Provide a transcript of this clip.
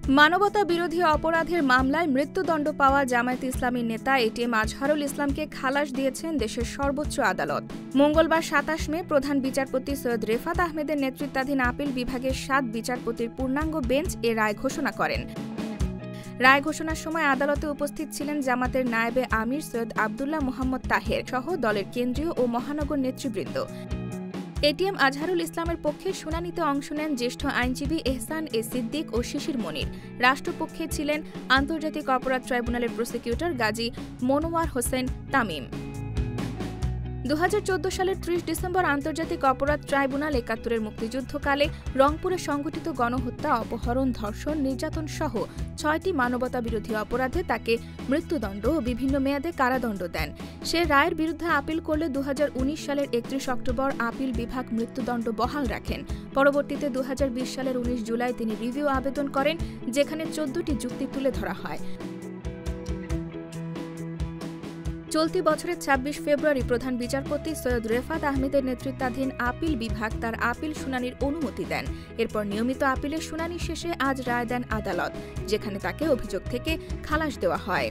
মানবতা বিরোধী অপরাধের মামলায় মৃত্যুদণ্ড পাওয়া জামায়াত ইসলামীর নেতা এটিএম আজহারুল ইসলামকে খালাস দিয়েছেন দেশের সর্বোচ্চ আদালত। মঙ্গলবার ২৭ মে প্রধান বিচারপতি সৈয়দ রেফাত আহমেদের নেতৃত্বাধীন আপিল বিভাগের ৭ বিচারপতির পূর্ণাঙ্গ বেঞ্চ এ রায় ঘোষণা করেন। রায় ঘোষণার সময় আদালতে উপস্থিত ছিলেন জামাতের নায়েবে আমির সৈয়দ আবদুল্লাহ মোহাম্মদ তাহের সহ দলের কেন্দ্রীয় ও মহানগর নেতৃবৃন্দ। এটিএম আজহারুল ইসলামের পক্ষে শুনানিতে অংশ নেন জ্যেষ্ঠ আইনজীবী এহসান এ সিদ্দিক ও শিশির মনির। রাষ্ট্রপক্ষে ছিলেন আন্তর্জাতিক অপরাধ ট্রাইব্যুনালের প্রসিকিউটর গাজী মনোয়ার হোসেন তামিম। ২০১৪ সালের ৩০ ডিসেম্বর আন্তর্জাতিক অপরাধ ট্রাইব্যুনাল ৭১-এর মুক্তিযুদ্ধকালে রংপুরে সংঘটিত গণহত্যা, অপহরণ, ধর্ষণ, নির্যাতন সহ ৬টি মানবতাবিরোধী অপরাধে তাকে মৃত্যুদণ্ড ও বিভিন্ন মেয়াদে কারাদণ্ড দেন। সে রায়ের বিরুদ্ধে আপিল করলে ২০১৯ সালের ৩১ অক্টোবর আপিল বিভাগ মৃত্যুদণ্ড বহাল রাখেন। পরবর্তীতে ২০২০ সালের ১৯ জুলাই তিনি রিভিউ আবেদন করেন, যেখানে ১৪টি যুক্তি তুলে ধরা হয়। চলতি বছরের ২৬ ফেব্রুয়ারি প্রধান বিচারপতি সৈয়দ রেফাত আহমেদের নেতৃত্বাধীন আপিল বিভাগ তার আপিল শুনানির অনুমতি দেন। এরপর নিয়মিত আপিলের শুনানি শেষে আজ রায় দেন আদালত, যেখানে তাকে অভিযোগ থেকে খালাস দেওয়া হয়।